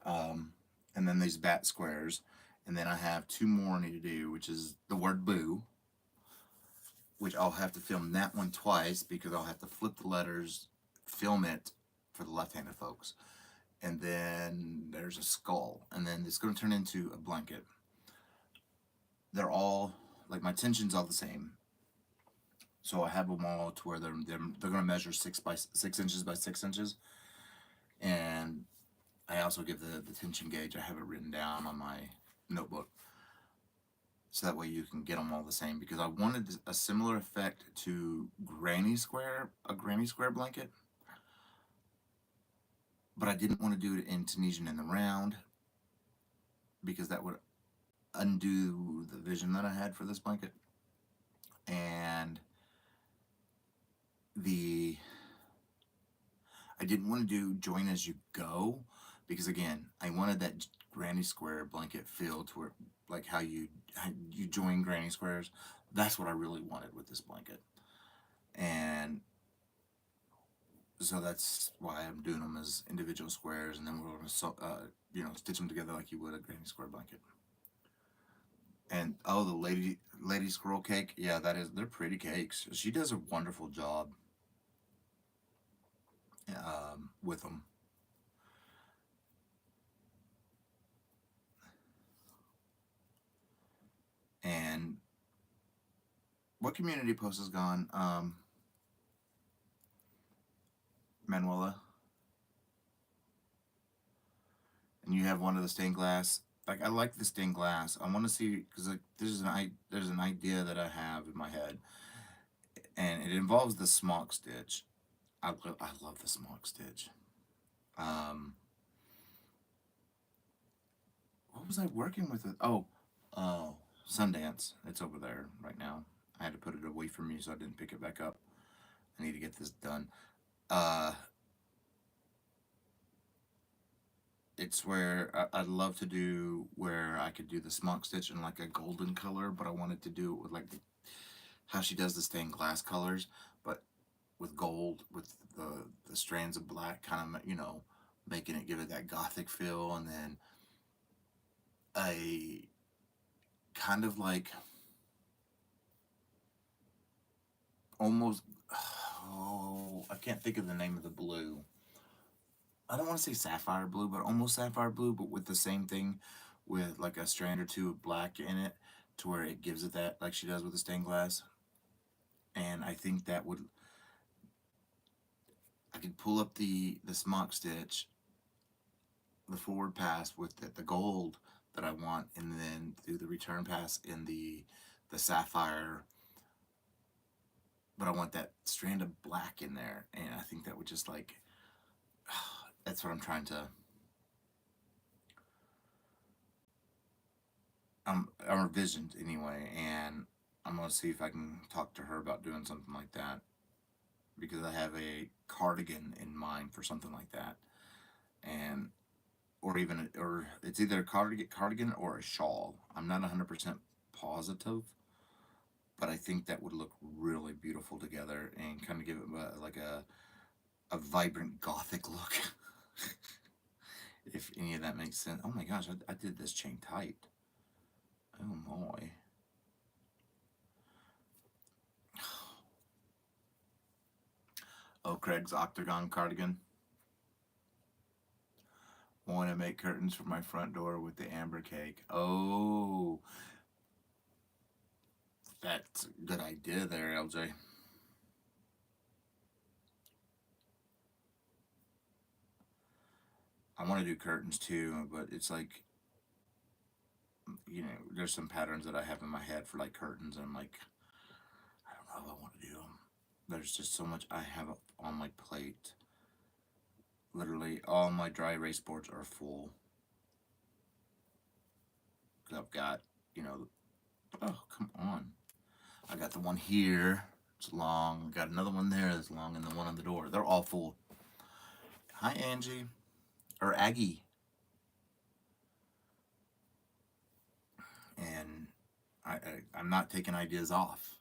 And then these bat squares, and then I have two more I need to do, which is the word boo, which I'll have to film that one twice because I'll have to flip the letters, film it for the left-handed folks. And then there's a skull, and then it's going to turn into a blanket. They're all, like, my tension's all the same. So I have them all to where they're going to measure 6 inches by 6 inches. And I also give the tension gauge. I have it written down on my notebook. So that way you can get them all the same, because I wanted a similar effect to a granny square blanket, but I didn't want to do it in Tunisian in the round because that would undo the vision that I had for this blanket. And I didn't want to do join as you go, because again, I wanted that granny square blanket feel to where, like how you join granny squares. That's what I really wanted with this blanket. And so that's why I'm doing them as individual squares, and then we're going to stitch them together like you would a granny square blanket. And oh, the lady squirrel cake, yeah, they're pretty cakes. She does a wonderful job with them. And what community post is gone? Manuela. And you have one of the stained glass. Like, I like the stained glass. I want to see, because like there's an idea that I have in my head, and it involves the smock stitch. I love the smock stitch. What was I working with it? Oh, Sundance. It's over there right now. I had to put it away from me so I didn't pick it back up. I need to get this done. It's where I'd love to do where I could do the smock stitch in like a golden color, but I wanted to do it with like how she does the stained glass colors, but with gold, with the strands of black, kind of, making it give it that gothic feel, and then a kind of like almost, oh, I can't think of the name of the blue. I don't want to say sapphire blue, but almost sapphire blue, but with the same thing, with like a strand or two of black in it, to where it gives it that, like she does with the stained glass. And I think that would, I could pull up the smock stitch, the forward pass with the gold that I want, and then do the return pass in the sapphire, but I want that strand of black in there, and I think that would just like, that's what I'm trying to, I'm envisioned anyway, and I'm gonna see if I can talk to her about doing something like that, because I have a cardigan in mind for something like that, and or it's either a cardigan or a shawl. I'm not 100% positive, but I think that would look really beautiful together and kind of give it like a vibrant gothic look. If any of that makes sense. Oh my gosh, I did this chain tight. Oh my. Oh, Craig's octagon cardigan. Want to make curtains for my front door with the amber cake. Oh, that's a good idea there, LJ. I want to do curtains too, but it's like, you know, there's some patterns that I have in my head for like curtains, and I'm like, I don't know if I want to do them. There's just so much I have on my plate. Literally, all my dry erase boards are full. Cause I've got, you know, oh, come on. I got the one here, it's long. Got another one there that's long, and the one on the door. They're all full. Hi, Angie. Or Aggie. And I'm not taking ideas off.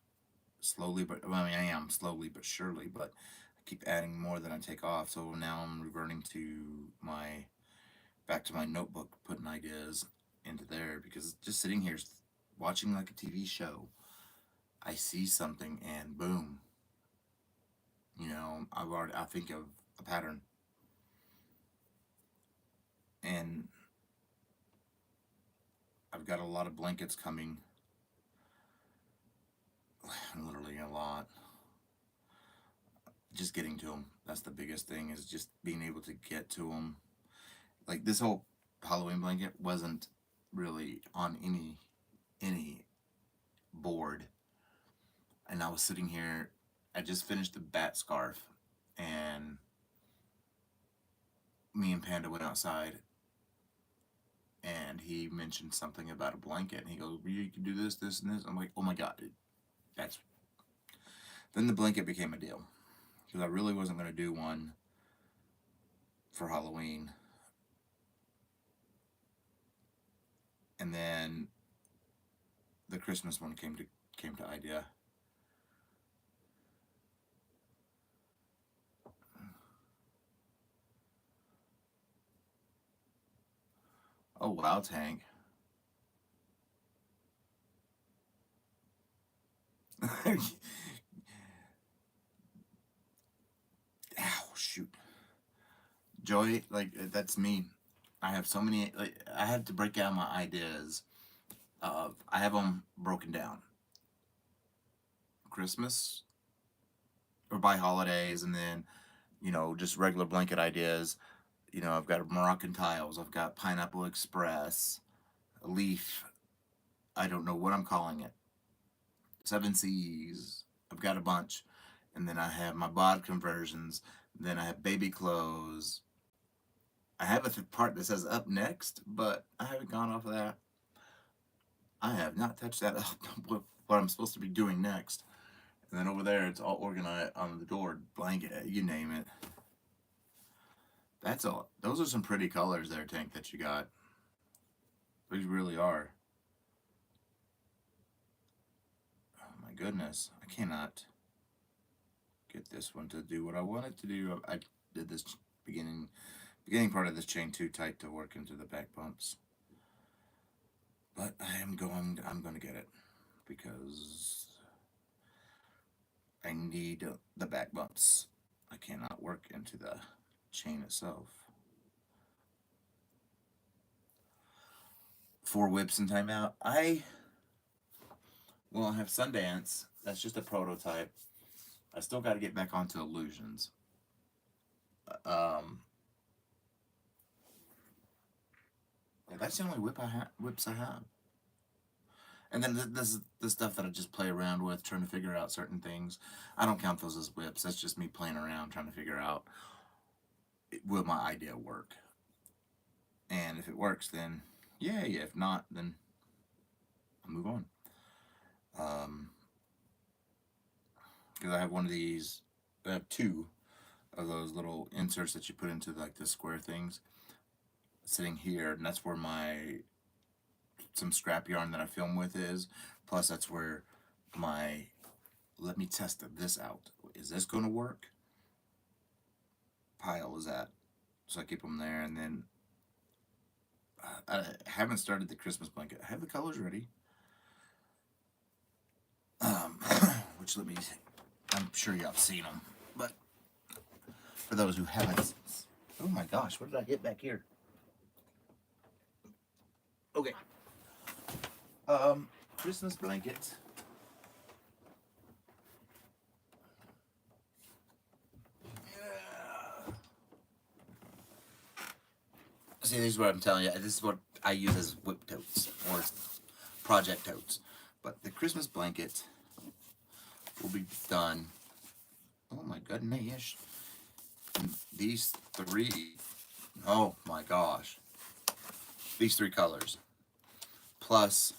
Slowly, but, well, I mean, I am slowly but surely, but I keep adding more than I take off. So now I'm reverting to back to my notebook, putting ideas into there, because just sitting here watching like a TV show, I see something and boom, you know, I think of a pattern. And I've got a lot of blankets coming, literally a lot. Just getting to them, that's the biggest thing, is just being able to get to them. Like this whole Halloween blanket wasn't really on any board, and I was sitting here, I just finished the bat scarf, and me and Panda went outside, and he mentioned something about a blanket, and he goes, well, you can do this, this, and this. I'm like, oh my god, that's... Then the blanket became a deal, because I really wasn't going to do one for Halloween. And then the Christmas one came to idea. Oh wow, Tank. Ow, shoot. Joy, like, that's me. I have so many, like, I had to break down my ideas. I have them broken down. Christmas, or by holidays, and then, you know, just regular blanket ideas. You know, I've got Moroccan tiles, I've got Pineapple Express, a leaf, I don't know what I'm calling it, Seven Seas, I've got a bunch. And then I have my bod conversions, then I have baby clothes. I have a part that says up next, but I haven't gone off of that. I have not touched that up, what I'm supposed to be doing next. And then over there, it's all organized on the door, blanket, you name it. That's all. Those are some pretty colors there, Tank, that you got. These really are. Oh my goodness. I cannot get this one to do what I want it to do. I did this beginning part of this chain too tight to work into the back bumps. But I'm going to get it, because I need the back bumps. I cannot work into the chain itself. 4 whips and timeout. I have Sundance. That's just a prototype. I still got to get back onto Illusions. Yeah, that's the only whips I have. And then this is the stuff that I just play around with, trying to figure out certain things. I don't count those as whips. That's just me playing around, trying to figure out, will my idea work? And if it works, then yay. If not, then I'll move on. Because I have one of these, I have 2 of those little inserts that you put into like the square things sitting here, and that's where some scrap yarn that I film with is. Plus that's where my, let me test this out. Is this going to work? Pile is at. So I keep them there, and then I haven't started the Christmas blanket. I have the colors ready. Which I'm sure y'all have seen them, but for those who haven't. Oh my gosh, what did I hit back here? Okay. Christmas blanket. Yeah. See, this is what I'm telling you. This is what I use as whip totes or project totes. But the Christmas blanket will be done. Oh my goodness. These three. Oh my gosh. These three colors. Plus,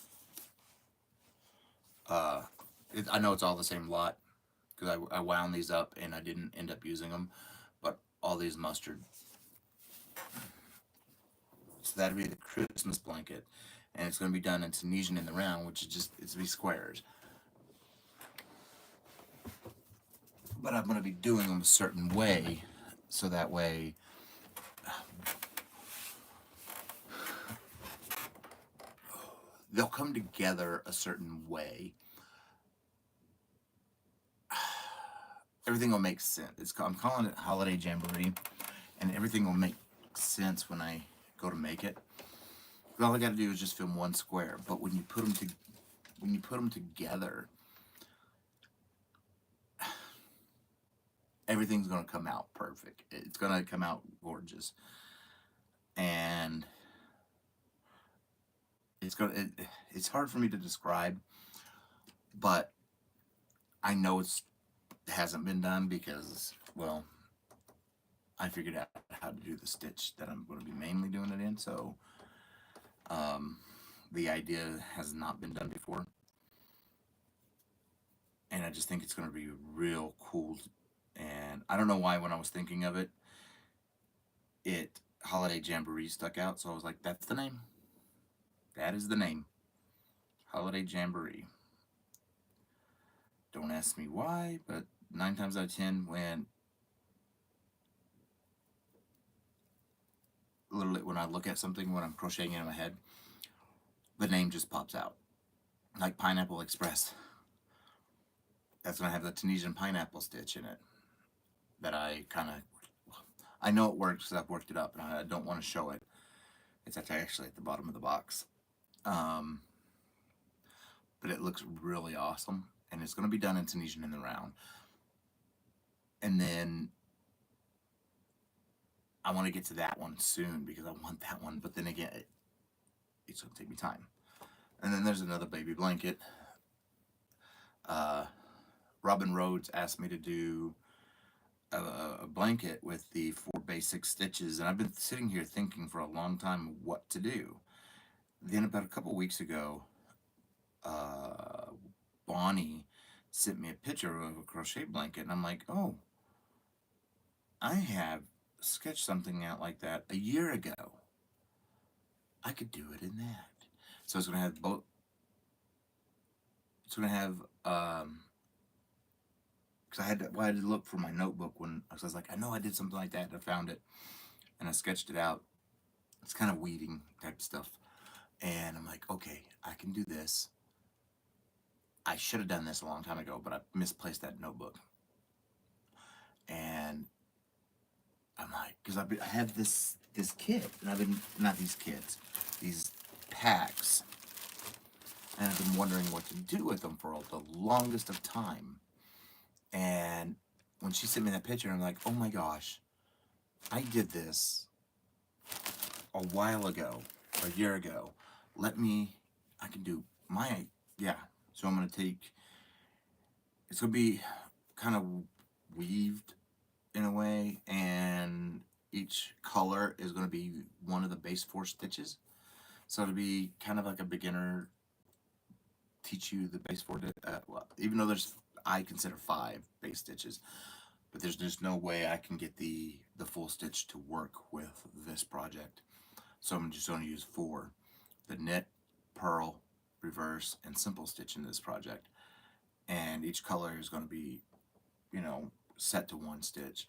I know it's all the same lot because I wound these up and I didn't end up using them. But all these mustard. So that'd be the Christmas blanket. And it's going to be done in Tunisian in the round, which is just, it's be squares. But I'm going to be doing them a certain way, so that way they'll come together a certain way. Everything will make sense. I'm calling it Holiday Jamboree, and everything will make sense when I go to make it. All I got to do is just film one square. But when you put them together, everything's going to come out perfect. It's going to come out gorgeous, and it's hard for me to describe, but I know it hasn't been done because, well, I figured out how to do the stitch that I'm going to be mainly doing it in, so the idea has not been done before, and I just think it's going to be real cool. And I don't know why when I was thinking of it, Holiday Jamboree stuck out, so I was like, that's the name. That is the name. Holiday Jamboree. Don't ask me why, but 9 times out of 10, when literally when I look at something when I'm crocheting it in my head, the name just pops out. Like Pineapple Express. That's when I have the Tunisian pineapple stitch in it. That I know it works because I've worked it up and I don't want to show it. It's actually at the bottom of the box. But it looks really awesome. And it's going to be done in Tunisian in the round. And then I want to get to that one soon because I want that one. But then again, it's going to take me time. And then there's another baby blanket. Robin Rhodes asked me to do a blanket with the 4 basic stitches, and I've been sitting here thinking for a long time what to do. Then about a couple weeks ago, Bonnie sent me a picture of a crochet blanket, and I'm like, oh, I have sketched something out like that a year ago. I could do it in that. So it's going to have both. It's going to have because I had to look for my notebook when I was like, I know I did something like that, and I found it, and I sketched it out. It's kind of weeding type stuff, and I'm like, okay, I can do this. I should have done this a long time ago, but I misplaced that notebook, and I'm like, because I have this kit, and I've been not these kits, these packs, and I've been wondering what to do with them for the longest of time. And when she sent me that picture, I'm like, oh my gosh, I did this a while ago, a year ago. I can do yeah. So I'm going to take, it's going to be kind of weaved in a way, and each color is going to be one of the base 4 stitches. So it'll be kind of like a beginner, teach you the base 4, well, even though I consider 5 base stitches, but there's just no way I can get the full stitch to work with this project. So I'm just going to use 4, the knit, purl, reverse, and simple stitch in this project. And each color is going to be, set to 1 stitch.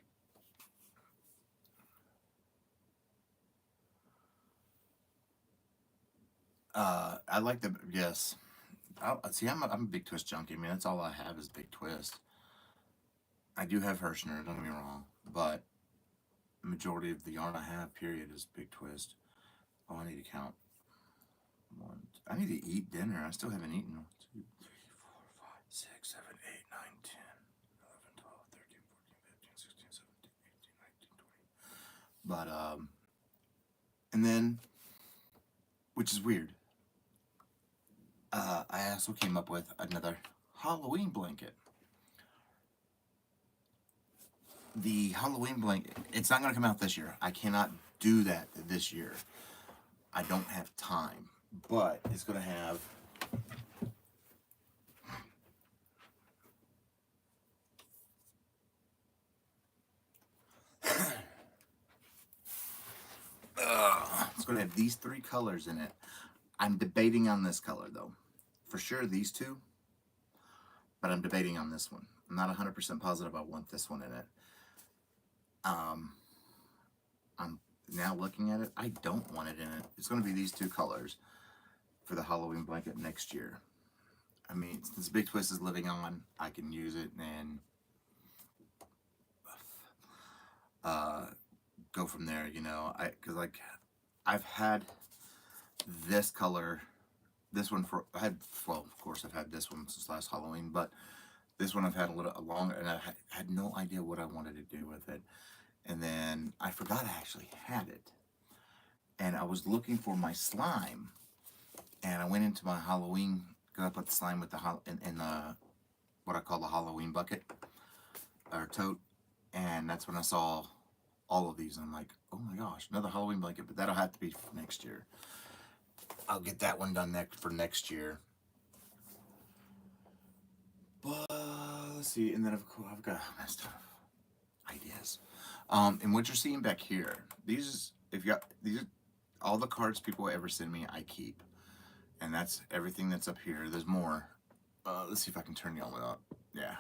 I like yes. See, I'm a big twist junkie. I mean, that's all I have is big twist. I do have Hirschner, don't get me wrong, but The majority of the yarn I have, period, is Big Twist. Oh, I need to count. I need to eat dinner. I still haven't eaten. 1, 2, 3, 4, 5, 6, 7, 8, 9, 10, 11, 12, 13, 14, 15, 16, 17, 18, 19, 20. But, and then, which is weird, I also came up with another Halloween blanket. The Halloween blanket, it's not going to come out this year. I cannot do that this year. I don't have time. But it's going to have it's going to have these 3 colors in it. I'm debating on this color though. For sure these 2, but I'm debating on this one. I'm not 100% positive I want this one in it. I'm now looking at it. I don't want it in it. It's going to be these 2 colors for the Halloween blanket next year. I mean, since Big Twist is living on, I can use it and go from there, you know. Because like I've had this color, this one for, well, of course I've had this one since last Halloween, but this one I've had a little longer, and I had no idea what I wanted to do with it. And then I forgot I actually had it. And I was looking for my slime, and I went into my Halloween, because I put the slime with the in the what I call the Halloween bucket or tote, and that's when I saw all of these, and I'm like, oh my gosh, another Halloween blanket, but that'll have to be for next year. I'll get that one done for next year. But let's see, and then I've got my stuff, ideas. And what you're seeing back here, these are all the cards people ever send me, I keep. And that's everything that's up here. There's more. Let's see if I can turn the all up. Yeah.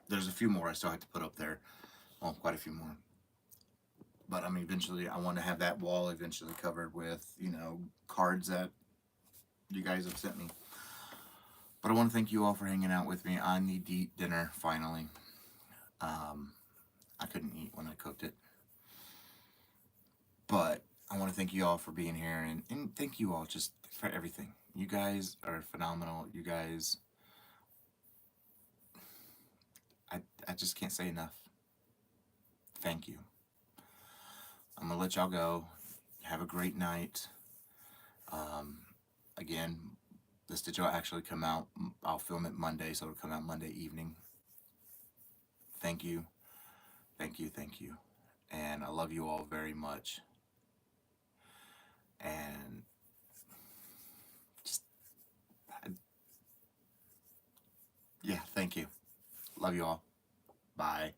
There's a few more I still have to put up there. Well, quite a few more. But I mean, eventually I want to have that wall eventually covered with, you know, cards that you guys have sent me. But I want to thank you all for hanging out with me. I need to eat dinner finally. I couldn't eat when I cooked it. But I want to thank you all for being here, and thank you all just for everything. You guys are phenomenal. You guys, I just can't say enough. Thank you. I'm going to let y'all go. Have a great night. Again, the stitch will actually come out. I'll film it Monday, so it'll come out Monday evening. Thank you. Thank you. Thank you. And I love you all very much. And just, yeah, thank you. Love you all. Bye.